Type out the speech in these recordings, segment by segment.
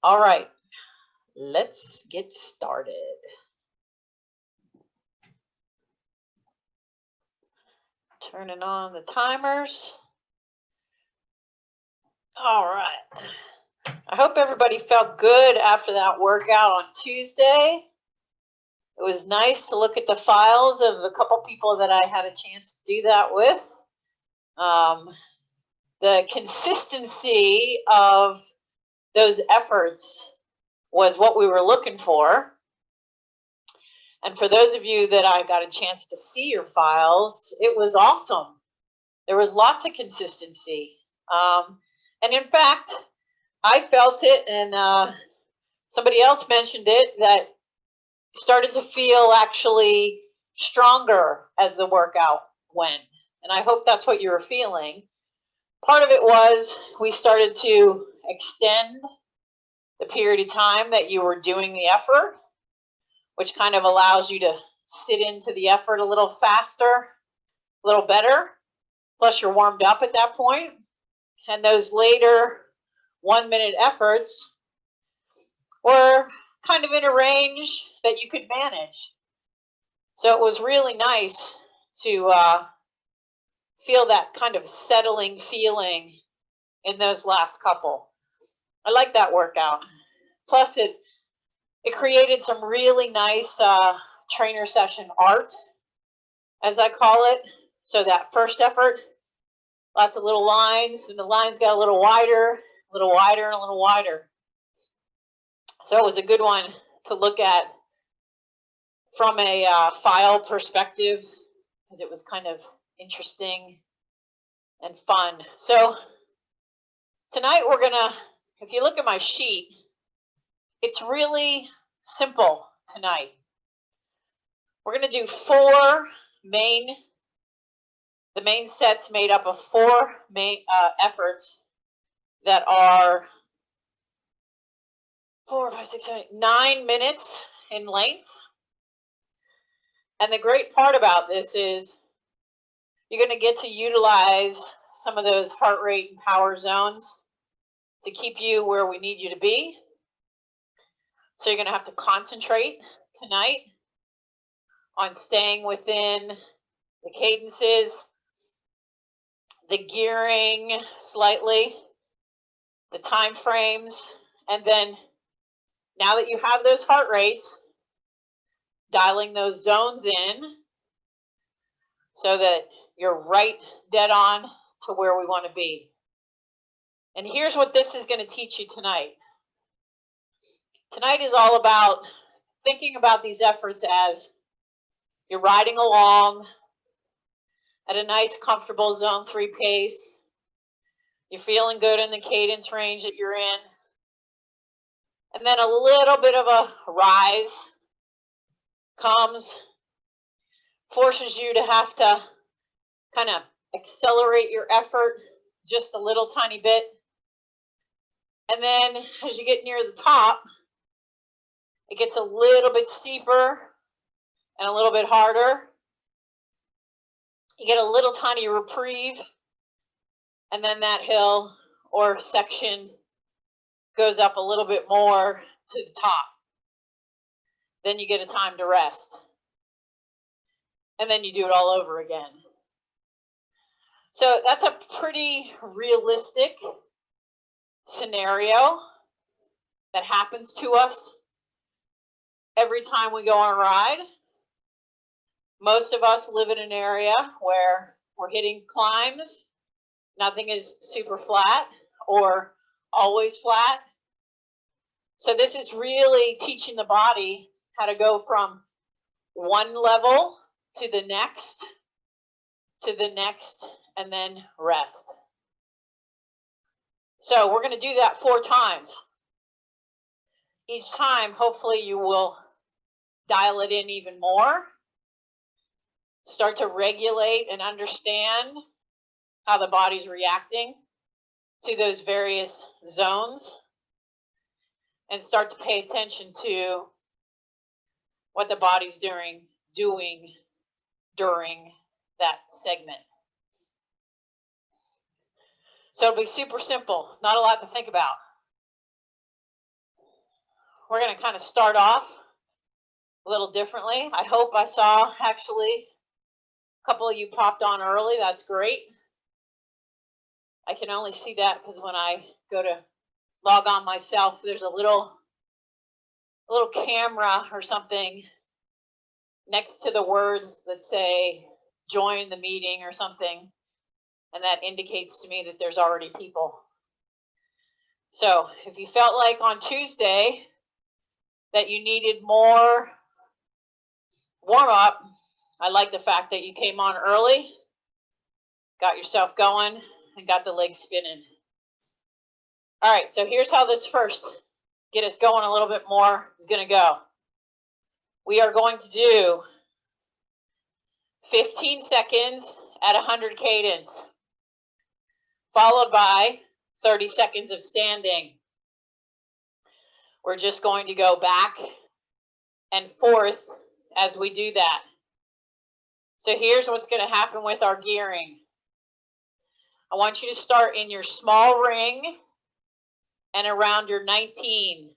All right, let's get started. Turning on the timers. All right. I hope everybody felt good after that workout on Tuesday. It was nice to look at the files of a couple people that I had a chance to do that with. The consistency of those efforts was what we were looking for. And for those of you that I got a chance to see your files, it was awesome. There was lots of consistency. And in fact, I felt it, and somebody else mentioned it, that started to feel actually stronger as the workout went. And I hope that's what you were feeling. Part of it was we started to extend the period of time that you were doing the effort, which kind of allows you to sit into the effort a little faster, a little better. Plus you're warmed up at that point. And those later 1 minute efforts were kind of in a range that you could manage. So it was really nice to feel that kind of settling feeling in those last couple. I like that workout. Plus it created some really nice trainer session art, as I call it. So that first effort, lots of little lines, and the lines got a little wider, and a little wider. So it was a good one to look at from a file perspective, because it was kind of interesting and fun. So tonight we're gonna, if you look at my sheet, it's really simple tonight. We're gonna do the main set's made up of 4 main efforts that are 4, 5, 6, 7, 9 minutes in length. And the great part about this is you're going to get to utilize some of those heart rate and power zones to keep you where we need you to be. So you're going to have to concentrate tonight on staying within the cadences, the gearing slightly, the time frames, and then now that you have those heart rates, dialing those zones in so that you're right dead on to where we want to be. And here's what this is going to teach you tonight. Tonight is all about thinking about these efforts as you're riding along at a nice, comfortable zone 3 pace. You're feeling good in the cadence range that you're in. And then a little bit of a rise comes, forces you to have to kind of accelerate your effort just a little tiny bit. And then as you get near the top, it gets a little bit steeper and a little bit harder. You get a little tiny reprieve, and then that hill or section goes up a little bit more to the top. Then you get a time to rest. And then you do it all over again. So that's a pretty realistic scenario that happens to us every time we go on a ride. Most of us live in an area where we're hitting climbs. Nothing is super flat or always flat. So this is really teaching the body how to go from one level to the next, and then rest. So we're going to do that 4 times. Each time, hopefully you will dial it in even more. Start to regulate and understand how the body's reacting to those various zones, and start to pay attention to what the body's doing during that segment. So it'll be super simple, not a lot to think about. we're going to kind of start off a little differently. I hope I saw actually a couple of you popped on early. That's great. I can only see that because when I go to log on myself, there's a little camera or something next to the words that say join the meeting or something, and that indicates to me that there's already people. So if you felt like on Tuesday that you needed more warm up, I like the fact that you came on early, got yourself going, and got the legs spinning. All right, so here's how this first get us going a little bit more is going to go. We are going to do 15 seconds at 100 cadence, followed by 30 seconds of standing. We're just going to go back and forth as we do that. So here's what's going to happen with our gearing. I want you to start in your small ring and around your 19.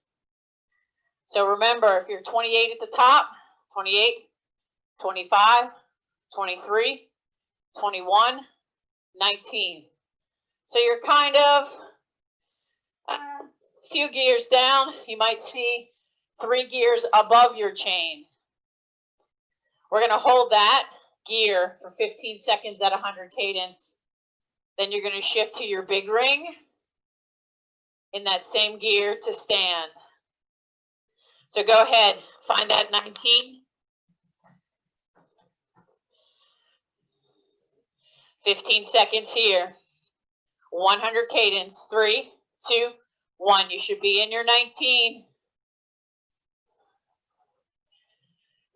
So remember, if you're 28 at the top, 28, 25, 23, 21, 19. So you're kind of a few gears down. You might see 3 gears above your chain. We're going to hold that gear for 15 seconds at 100 cadence. Then you're going to shift to your big ring in that same gear to stand. So go ahead, find that 19. 15 seconds here. 100 cadence. 3, 2, 1. You should be in your 19.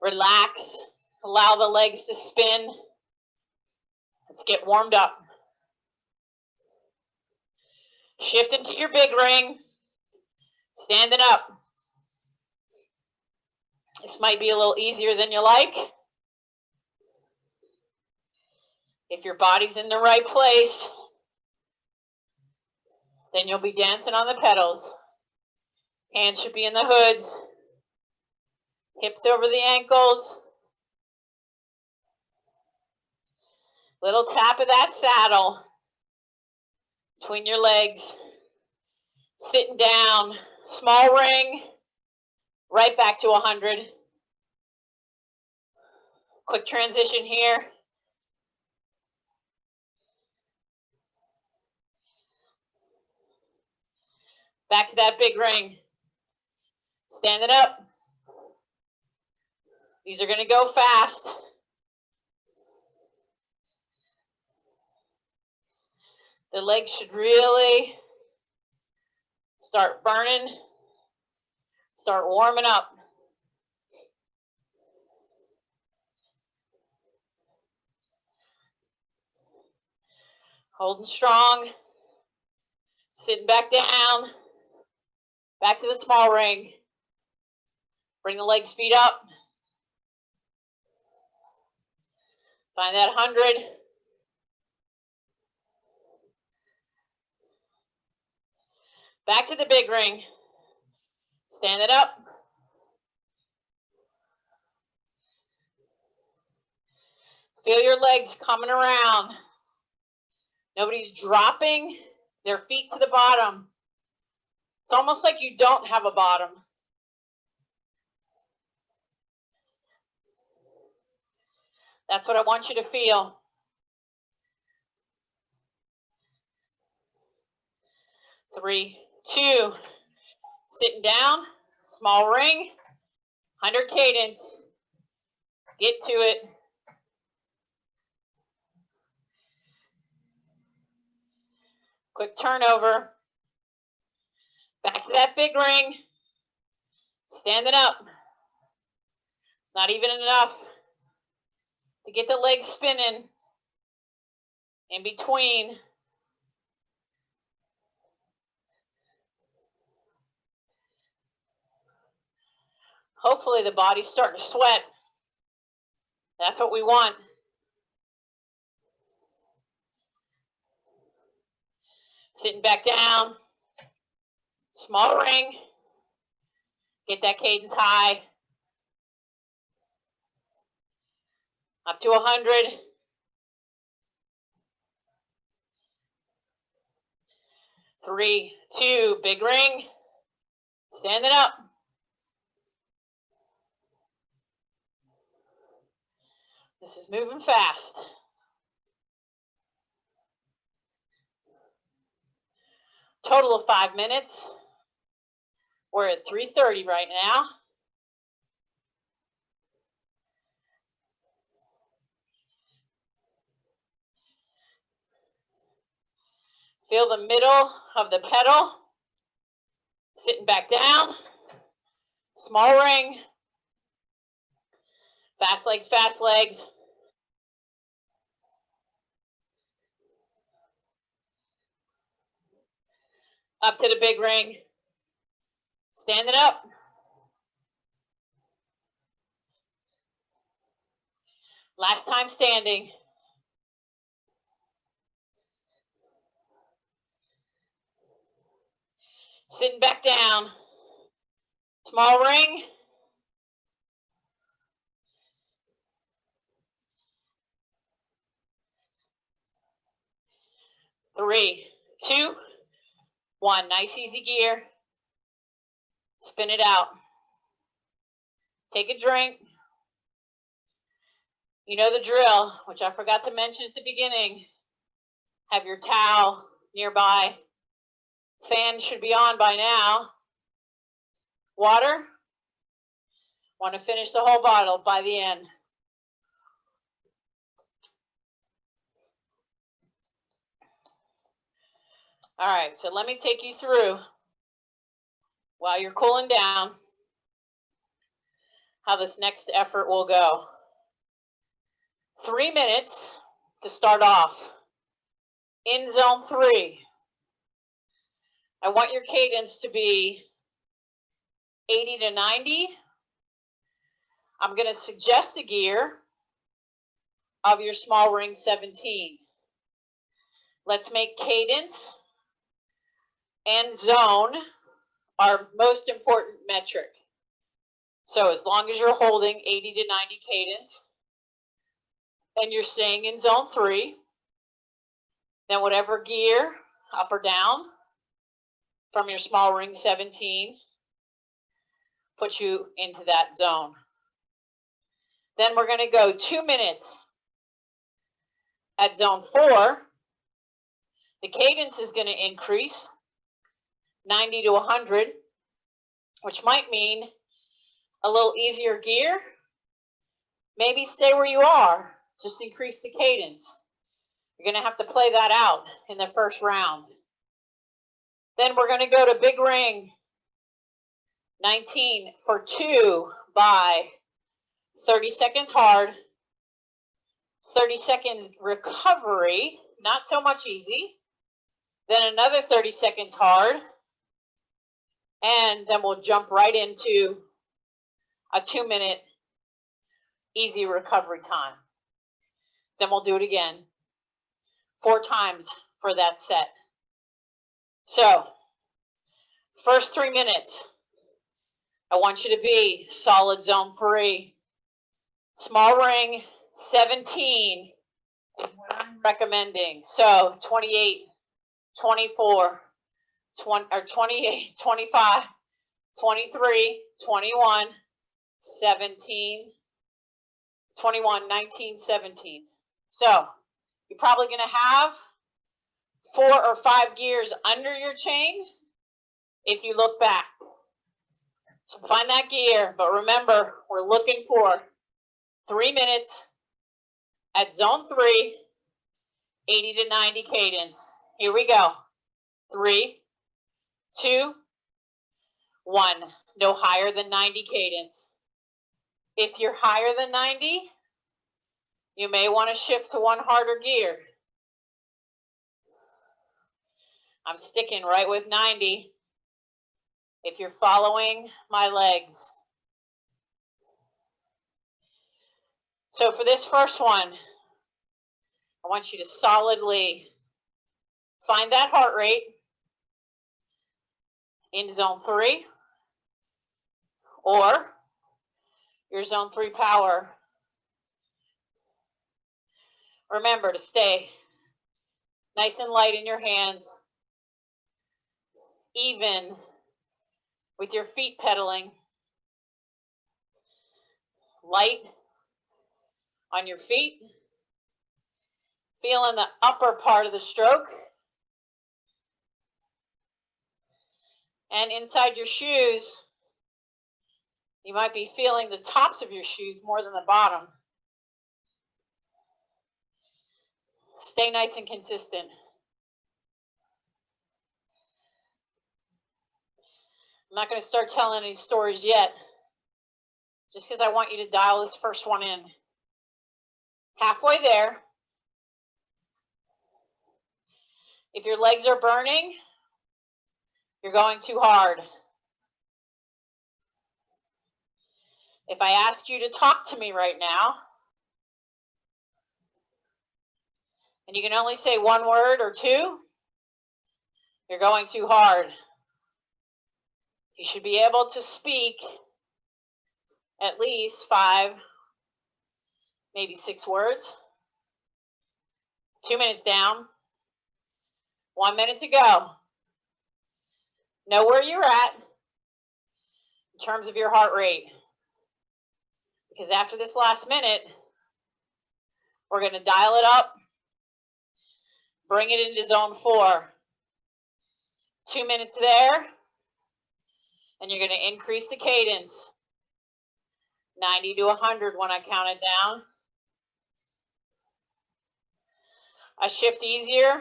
Relax. Allow the legs to spin. Let's get warmed up. Shift into your big ring. Standing up. This might be a little easier than you like. If your body's in the right place, then you'll be dancing on the pedals. Hands should be in the hoods. Hips over the ankles. Little tap of that saddle between your legs. Sitting down. Small ring. Right back to 100. Quick transition here. Back to that big ring. Standing up. These are going to go fast. The legs should really start burning, start warming up. Holding strong. Sitting back down. Back to the small ring. Bring the legs, feet up. Find that 100. Back to the big ring. Stand it up. Feel your legs coming around. Nobody's dropping their feet to the bottom. It's almost like you don't have a bottom. That's what I want you to feel. Three, 2. Sitting down, small ring, 100 cadence. Get to it. Quick turnover. Back to that big ring. Standing up. It's not even enough to get the legs spinning in between. Hopefully the body's starting to sweat. That's what we want. Sitting back down. Small ring. Get that cadence high. Up to 100. Three, two, big ring. Stand it up. This is moving fast. Total of 5 minutes. We're at 3:30 right now. Feel the middle of the pedal. Sitting back down. Small ring. Fast legs, fast legs. Up to the big ring. Stand it up. Last time standing. Sitting back down. Small ring. Three, two, one. Nice easy gear. Spin it out. Take a drink. You know the drill, which I forgot to mention at the beginning. Have your towel nearby. Fan should be on by now. Water. Want to finish the whole bottle by the end. All right, so let me take you through, while you're cooling down, how this next effort will go. 3 minutes to start off. In zone 3, I want your cadence to be 80 to 90. I'm going to suggest a gear of your small ring 17. Let's make cadence and zone our most important metric. So as long as you're holding 80 to 90 cadence and you're staying in zone 3, then whatever gear, up or down, from your small ring 17, puts you into that zone. Then we're going to go 2 minutes at zone 4. The cadence is going to increase 90 to 100, which might mean a little easier gear. Maybe stay where you are, just increase the cadence. You're going to have to play that out in the first round. Then we're going to go to big ring 19 for 2 by 30 seconds hard, 30 seconds recovery, not so much easy, then another 30 seconds hard, and then we'll jump right into a 2-minute easy recovery time. Then we'll do it again 4 times for that set. So, first 3 minutes, I want you to be solid zone 3. Small ring 17 is what I'm recommending. So 28, 24, 20, or 28, 25, 23, 21, 17, 21, 19, 17. So you're probably going to have 4 or 5 gears under your chain if you look back. So find that gear, but remember, we're looking for 3 minutes at zone 3, 80 to 90 cadence. Here we go. 3, 2, 1. No higher than 90 cadence. If you're higher than 90, you may want to shift to one harder gear. I'm sticking right with 90 if you're following my legs. So for this first one, I want you to solidly find that heart rate in zone 3. or your zone 3 power. Remember to stay nice and light in your hands, even with your feet pedaling. Light on your feet, feeling the upper part of the stroke. And inside your shoes, you might be feeling the tops of your shoes more than the bottom. Stay nice and consistent. I'm not going to start telling any stories yet, just because I want you to dial this first one in. Halfway there. If your legs are burning, you're going too hard. If I asked you to talk to me right now, and you can only say one word or two, you're going too hard. You should be able to speak at least 5, maybe 6 words. 2 minutes down. 1 minute to go. Know where you're at in terms of your heart rate. Because after this last minute, we're going to dial it up, bring it into zone 4. 2 minutes there, and you're going to increase the cadence. 90 to 100 when I count it down. A shift easier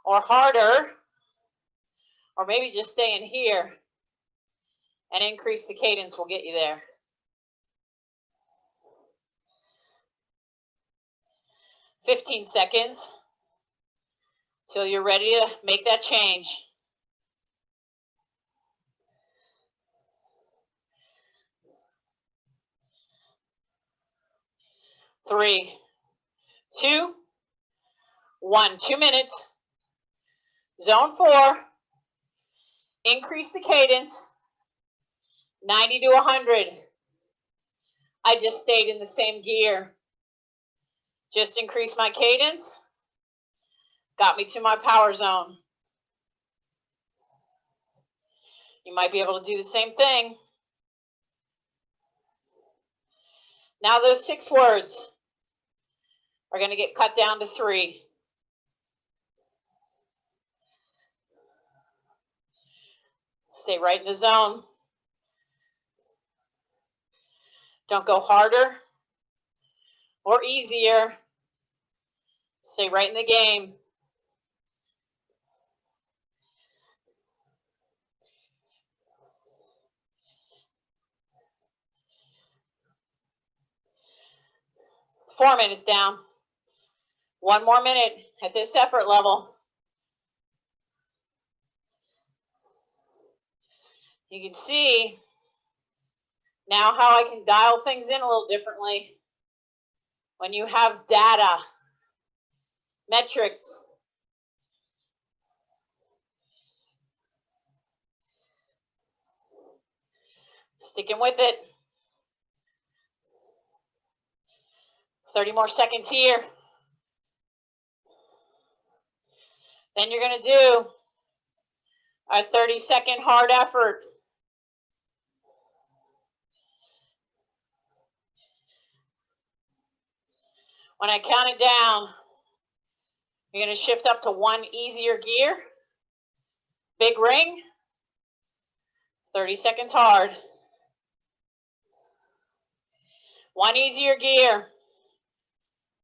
or harder, or maybe just staying here and increase the cadence will get you there. 15 seconds till you're ready to make that change. Three, 2, 1. 2 minutes. Zone 4. Increase the cadence. 90 to 100. I just stayed in the same gear. Just increased my cadence. Got me to my power zone. You might be able to do the same thing. Now those 6 words are going to get cut down to 3. Stay right in the zone. Don't go harder or easier. Stay right in the game. Four minutes down. 1 more minute at this effort level. You can see now how I can dial things in a little differently when you have data, metrics. Sticking with it. 30 more seconds here. Then you're going to do a 30-second hard effort. When I count it down, you're going to shift up to 1 easier gear. Big ring. 30 seconds hard. 1 easier gear.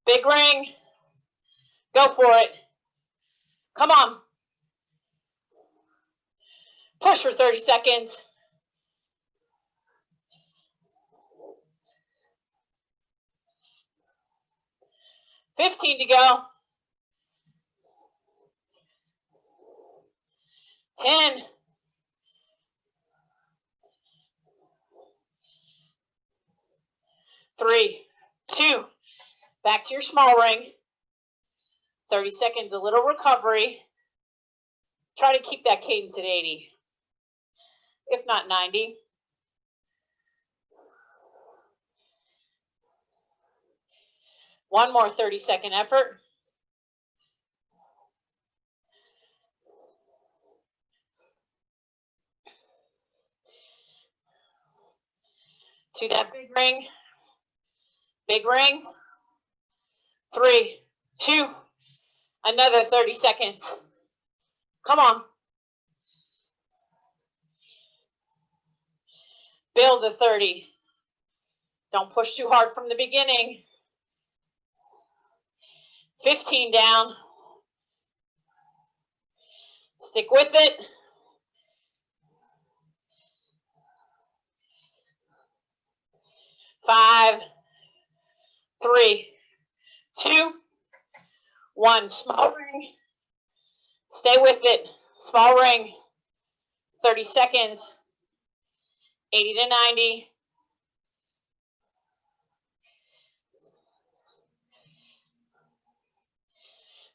Big ring. Go for it. Come on. Push for 30 seconds. $15 to go. 10. 3, 2. Back to your small ring. 30 seconds, a little recovery. Try to keep that cadence at 80, if not 90. One more 30-second effort. To that big ring. Big ring. 3, 2, another 30 seconds. Come on. Build the 30. Don't push too hard from the beginning. 15 down. Stick with it. 5, 3, 2, 1. Small ring. Stay with it. Small ring. 30 seconds. 80 to 90.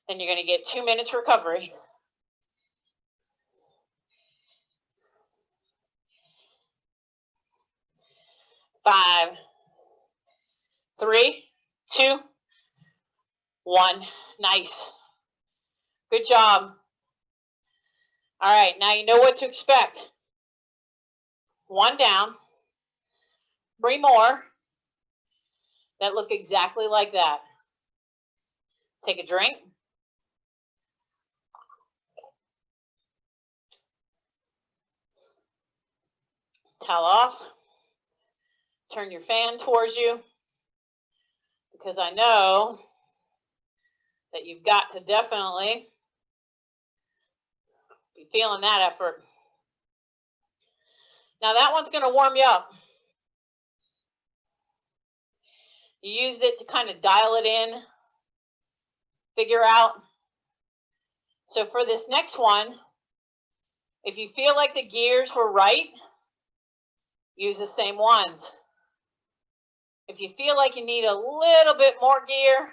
Then you're going to get 2 minutes recovery. 5, 3, 2, 1. Nice. Good job. All right, now you know what to expect. 1 down. 3 more that look exactly like that. Take a drink. Towel off. Turn your fan towards you, because I know that you've got to definitely be feeling that effort. Now that one's going to warm you up. You used it to kind of dial it in, figure out. So for this next one, if you feel like the gears were right, use the same ones. If you feel like you need a little bit more gear,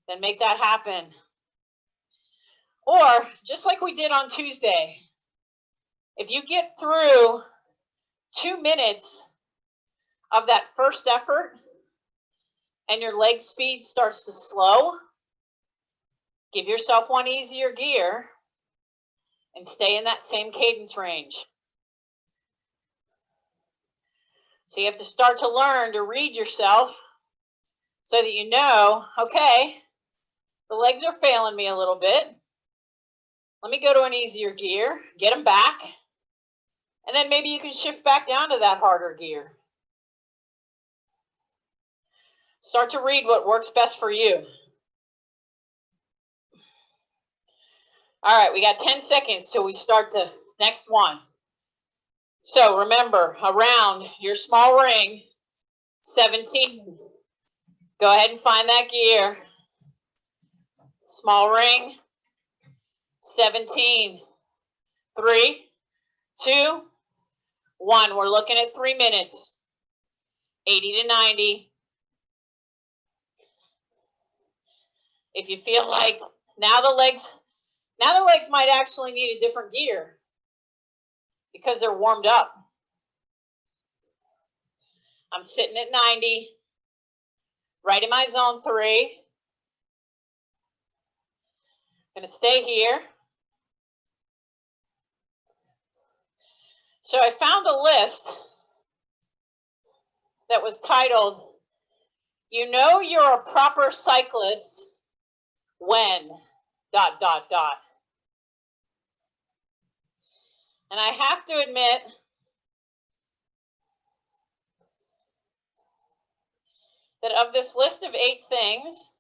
then make that happen. Or just like we did on Tuesday, if you get through 2 minutes of that first effort and your leg speed starts to slow, give yourself one easier gear and stay in that same cadence range. So you have to start to learn to read yourself so that you know, okay, the legs are failing me a little bit. Let me go to an easier gear, get them back, and then maybe you can shift back down to that harder gear. Start to read what works best for you. All right, we got 10 seconds till we start the next one. So remember, around your small ring, 17. Go ahead and find that gear. Small ring, 17. 3, 2, 1. We're looking at 3 minutes. 80 to 90. If you feel like now the legs might actually need a different gear because they're warmed up. I'm sitting at 90, right in my zone 3. Going to stay here. So I found a list that was titled, "You know you're a proper cyclist when ... And I have to admit that of this list of 8 things,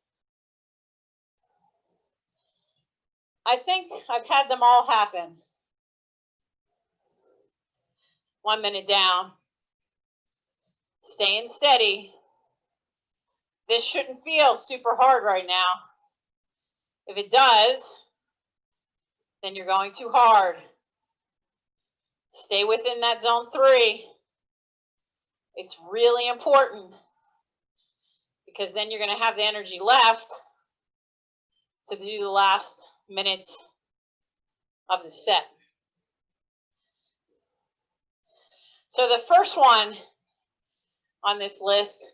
I think I've had them all happen. 1 minute down. Staying steady. This shouldn't feel super hard right now. If it does, then you're going too hard. Stay within that zone 3. It's really important because then you're going to have the energy left to do the last minutes of the set. So the first one on this list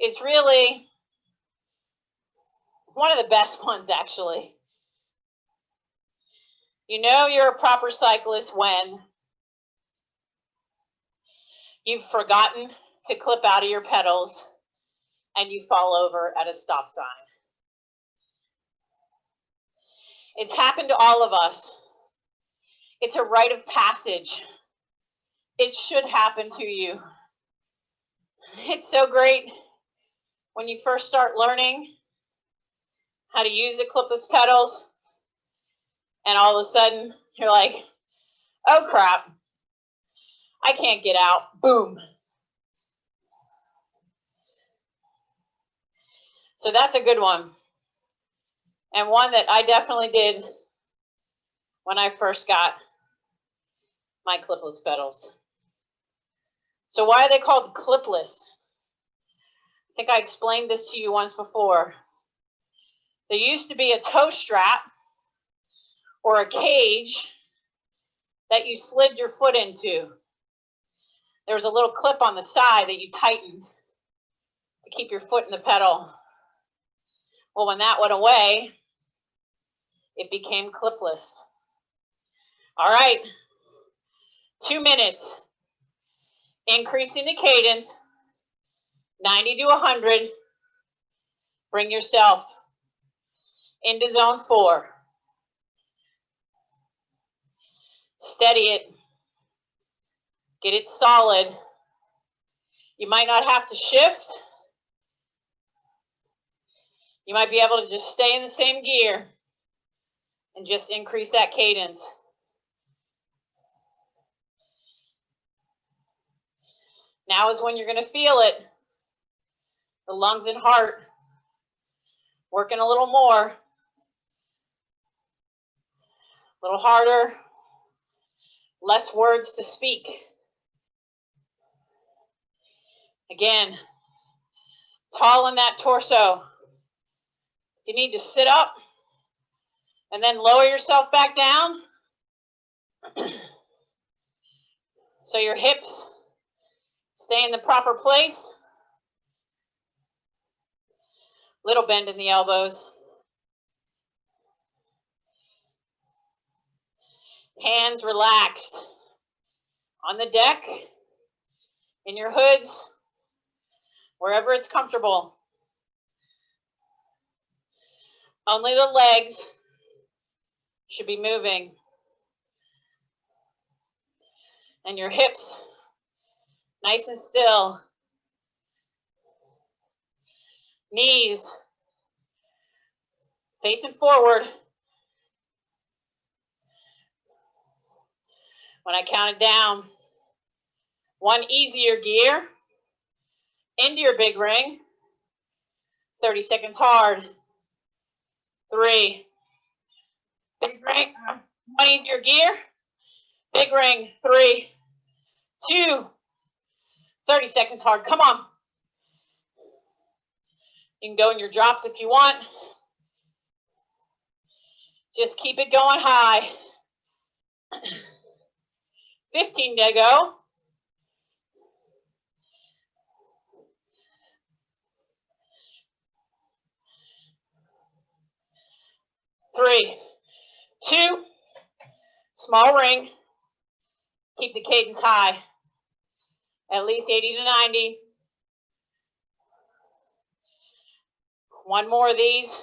is really one of the best ones, actually. You know you're a proper cyclist when you've forgotten to clip out of your pedals and you fall over at a stop sign. It's happened to all of us. It's a rite of passage. It should happen to you. It's so great when you first start learning how to use the clipless pedals, and all of a sudden you're like, oh crap, I can't get out. Boom. So that's a good one, and one that I definitely did when I first got my clipless pedals. So why are they called clipless? I think I explained this to you once before. There used to be a toe strap or a cage that you slid your foot into. There was a little clip on the side that you tightened to keep your foot in the pedal. Well, when that went away, it became clipless. All right, 2 minutes. Increasing the cadence, 90 to 100. Bring yourself into zone 4. Steady it. Get it solid. You might not have to shift. You might be able to just stay in the same gear and just increase that cadence. Now is when you're going to feel it. The lungs and heart working a little more, a little harder, less words to speak. Again, tall in that torso. You need to sit up and then lower yourself back down so your hips stay in the proper place. Little bend in the elbows. Hands relaxed on the deck, in your hoods, wherever it's comfortable. Only the legs should be moving. And your hips nice and still. Knees facing forward. When I count it down, 1 easier gear into your big ring. 30 seconds hard. 3. Big ring. 1 easier gear. Big ring. 3, 2. 30 seconds hard. Come on. You can go in your drops if you want. Just keep it going high. 15 to go. Three, 2, small ring. Keep the cadence high. At least 80 to 90. 1 more of these.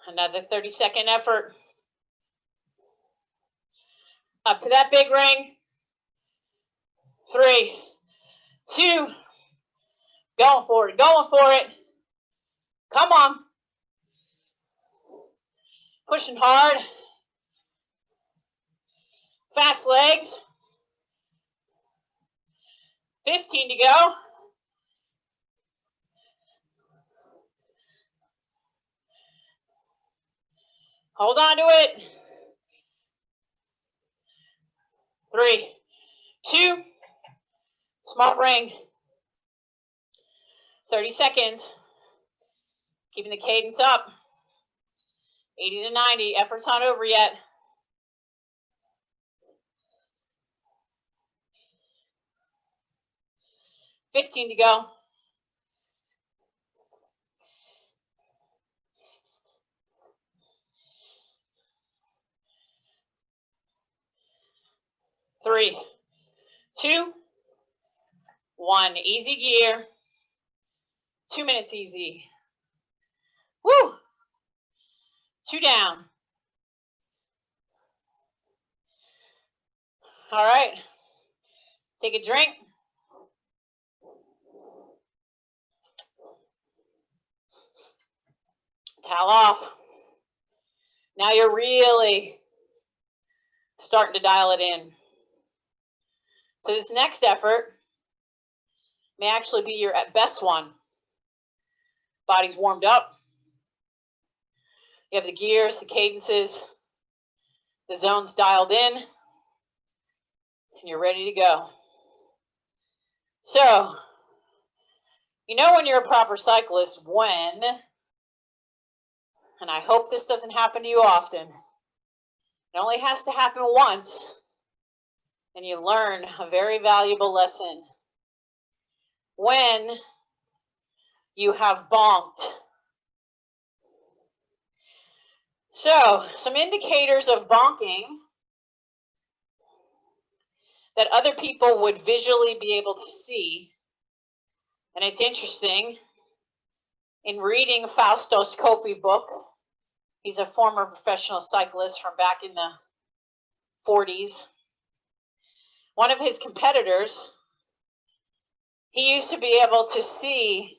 Another 30-second effort. Up to that big ring. 3, 2, going for it, going for it. Come on. Pushing hard. Fast legs. 15 to go. Hold on to it. 3, 2, small ring. 30 seconds. Keeping the cadence up. 80 to 90, effort's not over yet. $15 to go. Three, 2, 1. Easy gear. 2 minutes easy. Woo! 2 down. All right. Take a drink. Towel off. Now you're really starting to dial it in. So this next effort may actually be your at best one. Body's warmed up. You have the gears, the cadences, the zones dialed in, and you're ready to go. So, you know when you're a proper cyclist when, and I hope this doesn't happen to you often, it only has to happen once, and you learn a very valuable lesson. When you have bonked. So, some indicators of bonking that other people would visually be able to see. And it's interesting, in reading Fausto's Coppi book, he's a former professional cyclist from back in the 40s. One of his competitors, he used to be able to see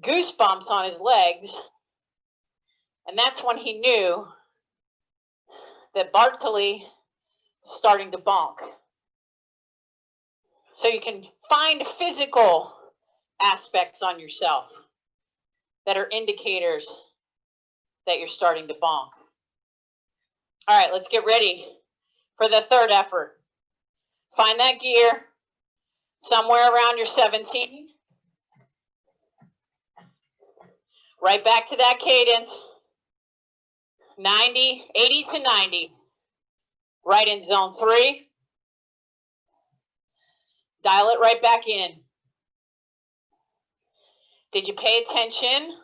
goosebumps on his legs, and that's when he knew that Bartoli was starting to bonk. So you can find physical aspects on yourself that are indicators that you're starting to bonk. All right, let's get ready for the third effort. Find that gear somewhere around your 17. Right back to that cadence. 80 to 90. Right in zone 3. Dial it right back in. Did you pay attention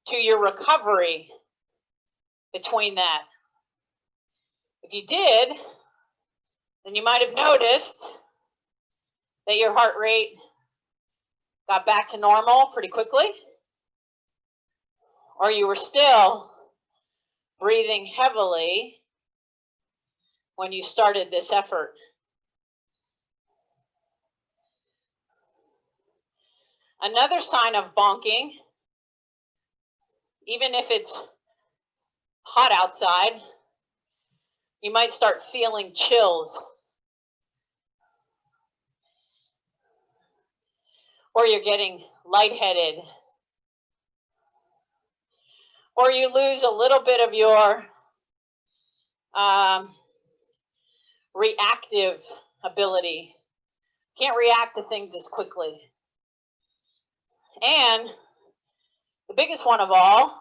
to your recovery between that? If you did, then you might have noticed that your heart rate got back to normal pretty quickly, or you were still breathing heavily when you started this effort. Another sign of bonking, even if it's hot outside, you might start feeling chills. Or you're getting lightheaded. Or you lose a little bit of your reactive ability. Can't react to things as quickly. And the biggest one of all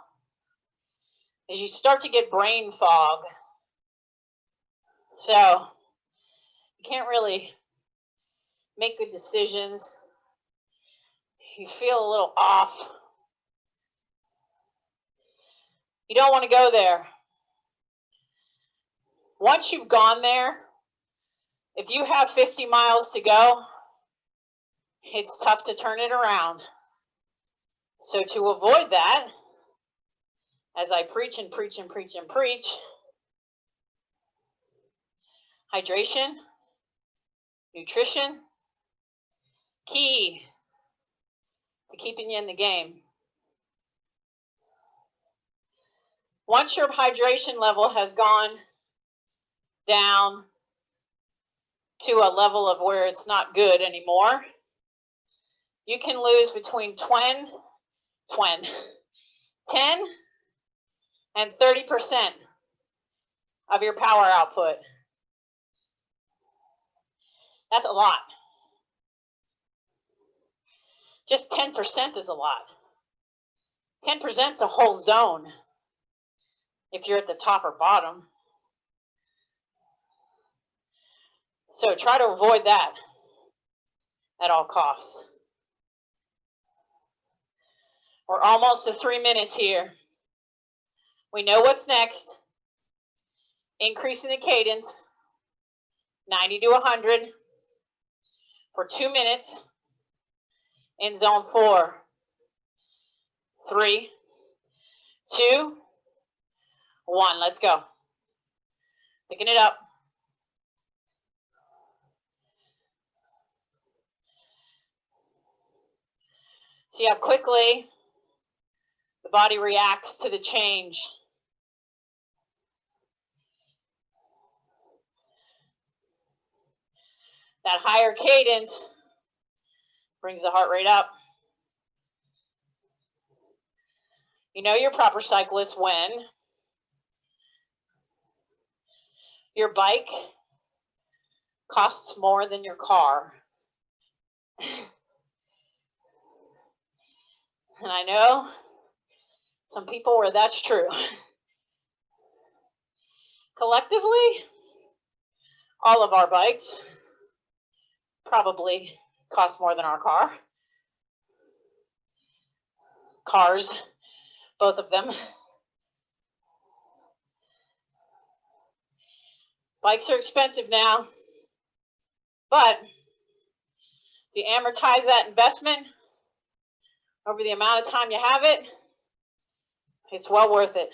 is you start to get brain fog. So you can't really make good decisions. You feel a little off. You don't want to go there. Once you've gone there, if you have 50 miles to go, it's tough to turn it around. So to avoid that, as I preach and preach and preach and preach, hydration, nutrition, key to keeping you in the game. Once your hydration level has gone down to a level of where it's not good anymore, you can lose between 10 and 30% of your power output. That's a lot. Just 10% is a lot. 10% is a whole zone. if you're at the top or bottom. So try to avoid that at all costs. We're almost to 3 minutes here. We know what's next. Increasing the cadence, 90 to 100 for 2 minutes in zone 4. 3, 2, 1. Let's go. Picking it up. See how quickly the body reacts to the change. That higher cadence brings the heart rate up. You know you're a proper cyclist when your bike costs more than your car. And I know some people where that's true. Collectively, all of our bikes probably cost more than our car. Cars, both of them. Bikes are expensive now, but if you amortize that investment over the amount of time you have it, it's well worth it.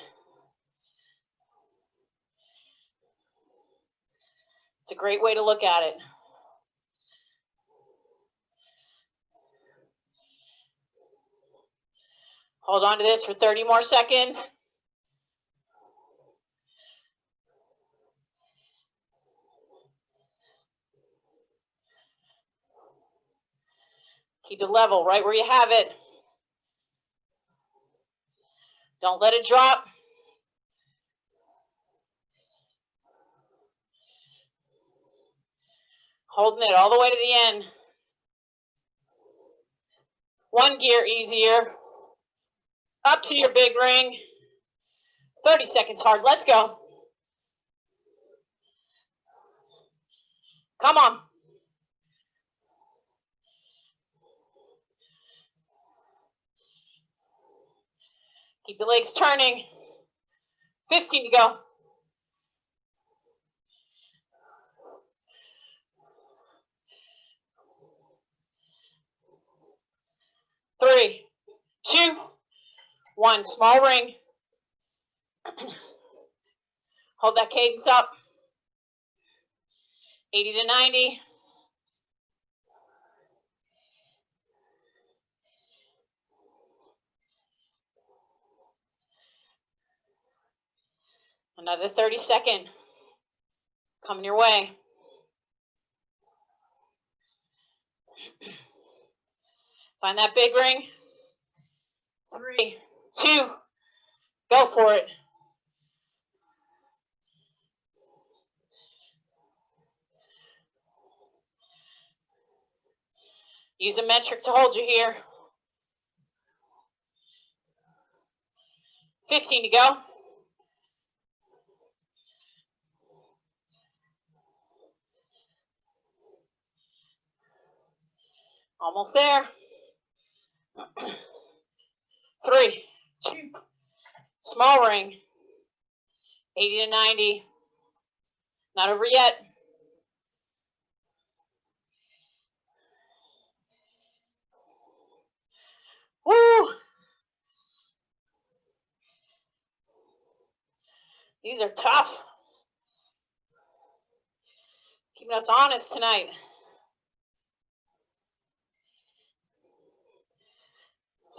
It's a great way to look at it. Hold on to this for 30 more seconds. Keep it level right where you have it. Don't let it drop. Holding it all the way to the end. One gear easier. Up to your big ring. 30 seconds hard. Let's go. Come on. Keep your legs turning. 15 to go. Three, 2, 1. Small ring. Hold that cadence up. 80 to 90. Another 30-second coming your way. Find that big ring. 3, 2, go for it. Use a metric to hold you here. 15 to go. Almost there. 3, 2, small ring. 80 to 90. Not over yet. Woo! These are tough. Keeping us honest tonight.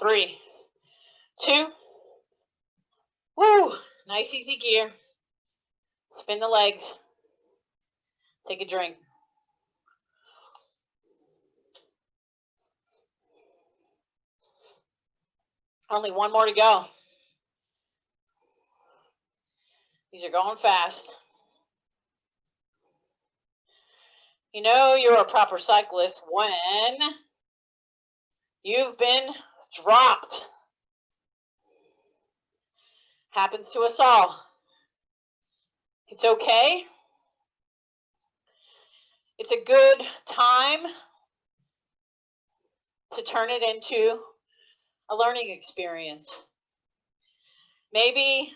3, 2. Woo! Nice easy gear. Spin the legs. Take a drink. Only one more to go. These are going fast. You know you're a proper cyclist when you've been dropped. Happens to us all. It's okay. It's a good time to turn it into a learning experience. Maybe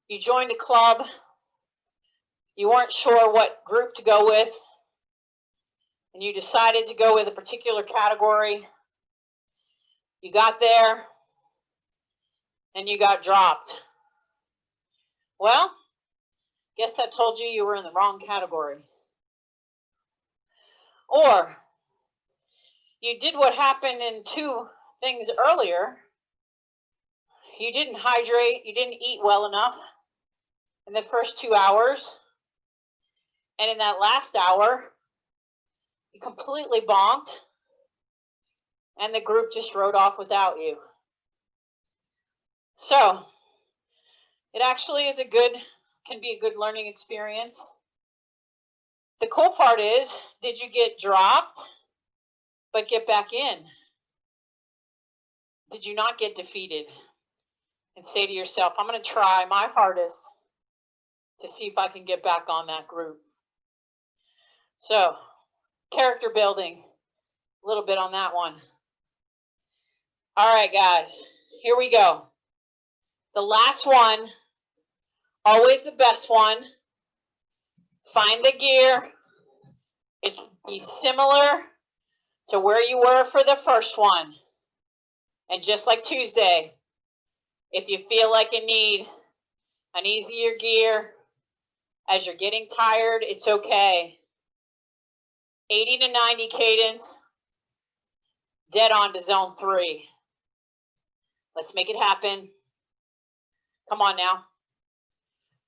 you joined a club, you weren't sure what group to go with, and you decided to go with a particular category. You got there, and you got dropped. Well, guess that told you were in the wrong category. Or you did what happened in two things earlier. You didn't hydrate, you didn't eat well enough in the first 2 hours. And in that last hour, you completely bonked, and the group just rode off without you. So it actually is can be a good learning experience. The cool part is, did you get dropped, but get back in? Did you not get defeated? And say to yourself, I'm going to try my hardest to see if I can get back on that group. So, character building, a little bit on that one. All right, guys, here we go. The last one, always the best one. Find the gear. It's be similar to where you were for the first one. And just like Tuesday, if you feel like you need an easier gear as you're getting tired, it's okay. 80 to 90 cadence, dead on to zone 3. Let's make it happen. Come on now.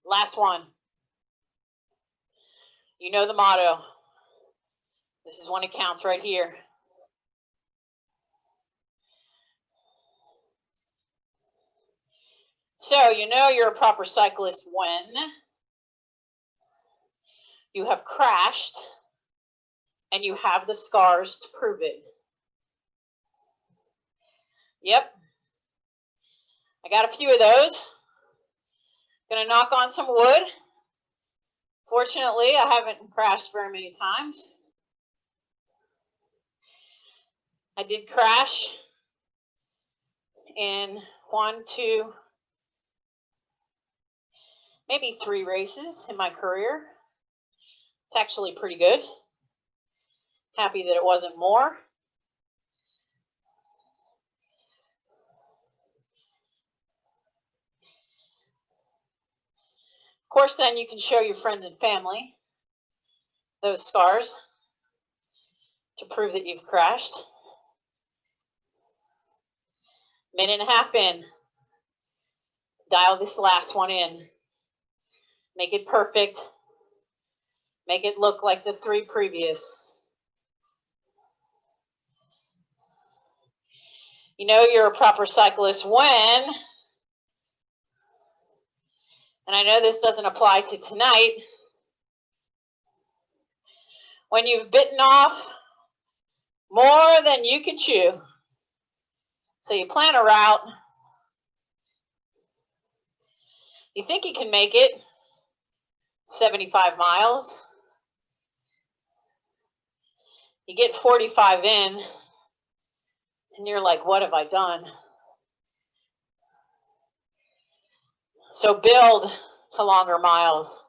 Last one. You know the motto. This is when it counts right here. So you know you're a proper cyclist when you have crashed and you have the scars to prove it. Yep. I got a few of those. Gonna knock on some wood. Fortunately, I haven't crashed very many times. I did crash in 1, 2, maybe 3 races in my career. It's actually pretty good. Happy that it wasn't more. Of course, then you can show your friends and family those scars to prove that you've crashed. Minute and a half in. Dial this last one in. Make it perfect. Make it look like the 3 previous. You know you're a proper cyclist when, and I know this doesn't apply to tonight, when you've bitten off more than you can chew. So you plan a route. You think you can make it 75 miles. You get 45 in, and you're like, what have I done? So build to longer miles.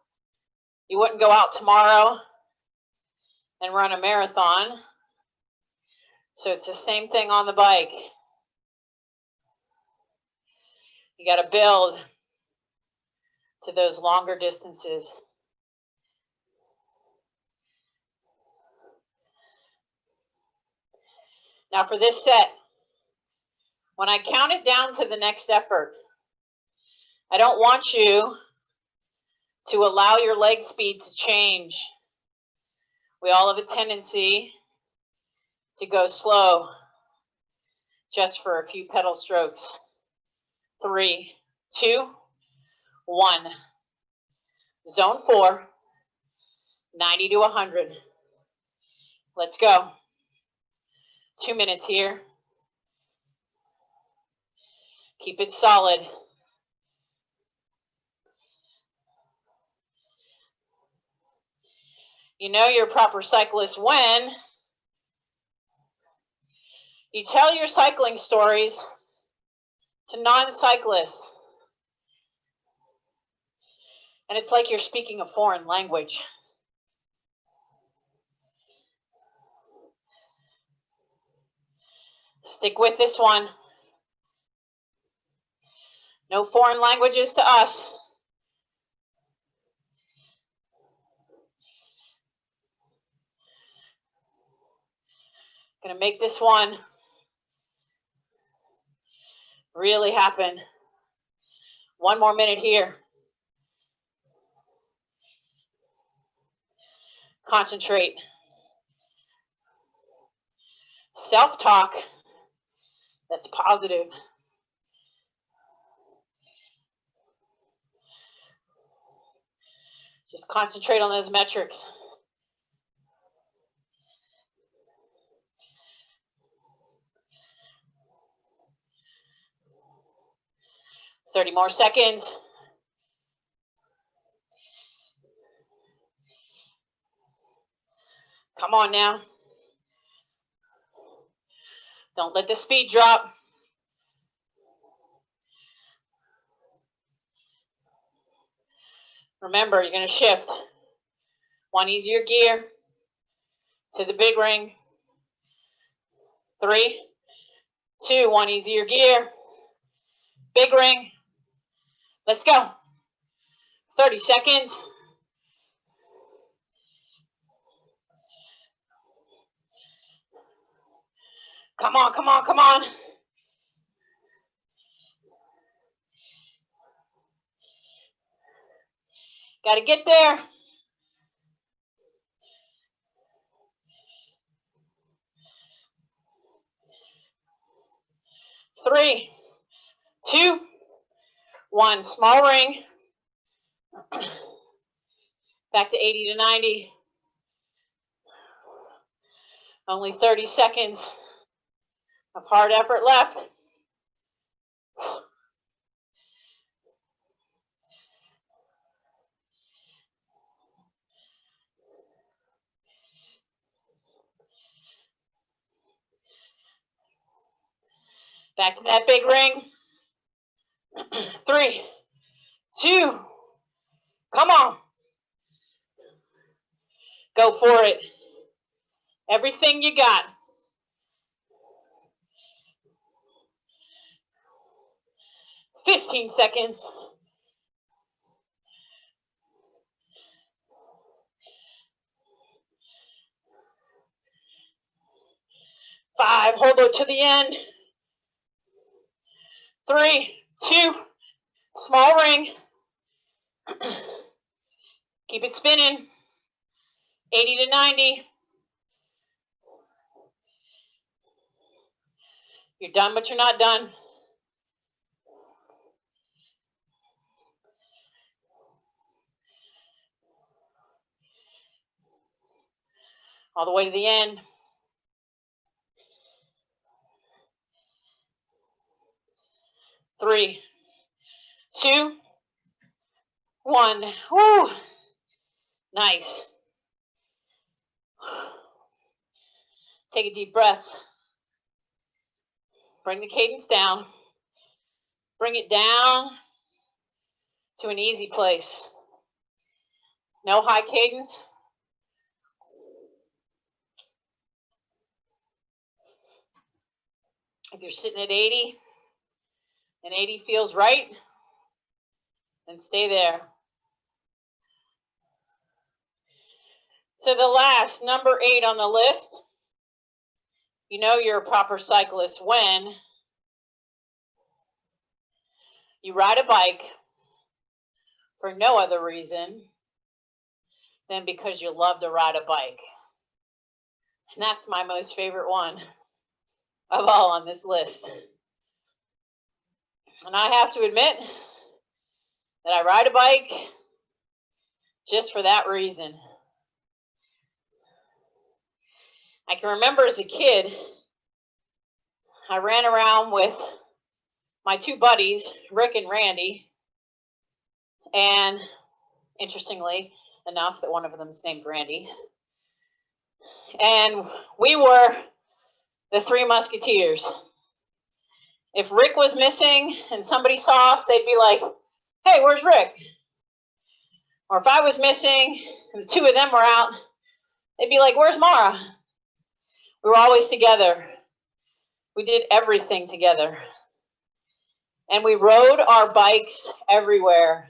You wouldn't go out tomorrow and run a marathon. So it's the same thing on the bike. You got to build to those longer distances. Now for this set, when I count it down to the next effort, I don't want you to allow your leg speed to change. We all have a tendency to go slow just for a few pedal strokes. 3, 2, 1. Zone 4, 90 to 100. Let's go. 2 minutes here. Keep it solid. You know you're a proper cyclist when you tell your cycling stories to non-cyclists. And it's like you're speaking a foreign language. Stick with this one. No foreign languages to us. Gonna make this one really happen. One more minute here. Concentrate. Self-talk that's positive. Just concentrate on those metrics. Thirty more seconds. Come on now. Don't let the speed drop. Remember, you're going to shift one easier gear to the big ring. 3, 2, one easier gear. Big ring. Let's go. 30 seconds. Come on, come on, come on. Got to get there. Three, 2, 1. Small ring. Back to 80 to 90. Only 30 seconds of hard effort left. Back to that big ring. 3, 2, come on. Go for it. Everything you got. $15 seconds. 5, hold it to the end. 3, 2, small ring. Keep it spinning. 80 to 90. You're done, but you're not done. All the way to the end. 3, 2, 1. Woo! Nice. Take a deep breath. Bring the cadence down. Bring it down to an easy place. No high cadence. If you're sitting at 80 and 80 feels right, then stay there. So the last, number 8 on the list, you know you're a proper cyclist when you ride a bike for no other reason than because you love to ride a bike. And that's my most favorite one of all on this list. And I have to admit that I ride a bike just for that reason. I can remember as a kid, I ran around with my 2 buddies, Rick and Randy, and interestingly enough that one of them is named Randy. And we were the Three Musketeers. If Rick was missing and somebody saw us, they'd be like, hey, where's Rick? Or if I was missing and the two of them were out, they'd be like, where's Mara? We were always together. We did everything together. And we rode our bikes everywhere.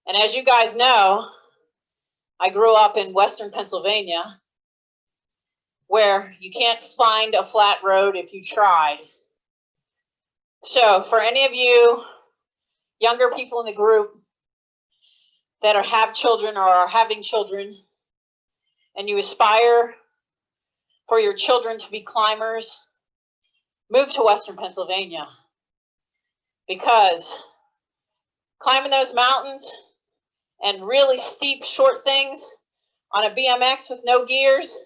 And as you guys know, I grew up in Western Pennsylvania, where you can't find a flat road if you tried. So for any of you younger people in the group that have children or are having children, and you aspire for your children to be climbers, move to Western Pennsylvania, because climbing those mountains and really steep, short things on a BMX with no gears,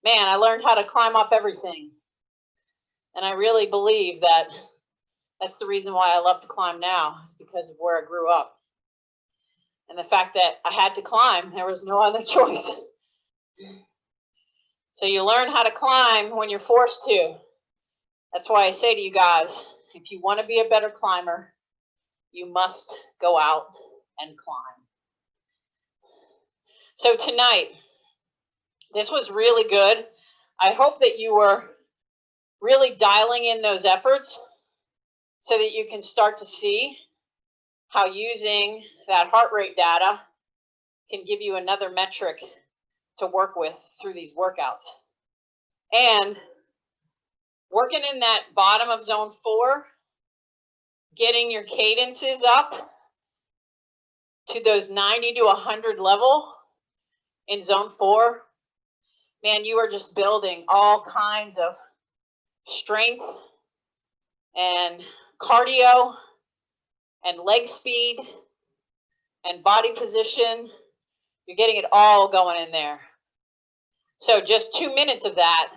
man, I learned how to climb up everything. And I really believe that that's the reason why I love to climb now, is because of where I grew up. And the fact that I had to climb, there was no other choice. So you learn how to climb when you're forced to. That's why I say to you guys, if you want to be a better climber, you must go out and climb. So tonight, this was really good. I hope that you were really dialing in those efforts so that you can start to see how using that heart rate data can give you another metric to work with through these workouts. And working in that bottom of zone 4, getting your cadences up to those 90 to 100 level in zone 4, man, you are just building all kinds of strength and cardio and leg speed and body position. You're getting it all going in there. So just 2 minutes of that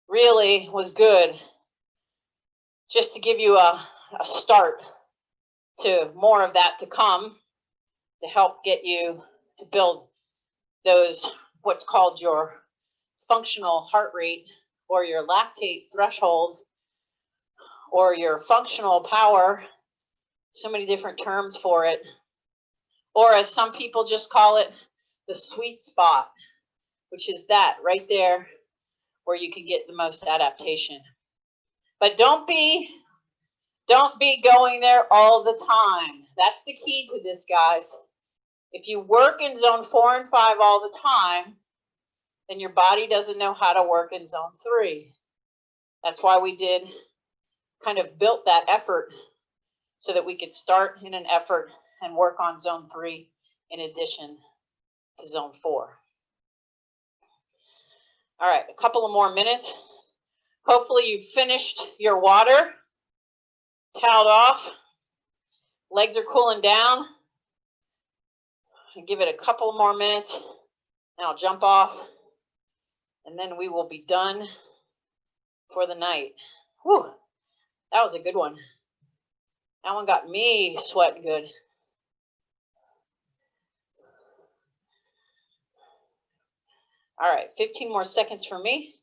really was good, just to give you a start to more of that to come, to help get you to build those, what's called your functional heart rate, or your lactate threshold, or your functional power, so many different terms for it, or as some people just call it, the sweet spot, which is that right there where you can get the most adaptation. But don't be going there all the time. That's the key to this, guys. If you work in zone 4 and 5 all the time, then your body doesn't know how to work in zone 3. That's why we did kind of built that effort, so that we could start in an effort and work on zone 3 in addition to zone 4. All right, a couple of more minutes. Hopefully you finished your water, toweled off, legs are cooling down. And give it a couple more minutes, and I'll jump off, and then we will be done for the night. Whew, that was a good one. That one got me sweating good. All right, 15 more seconds for me.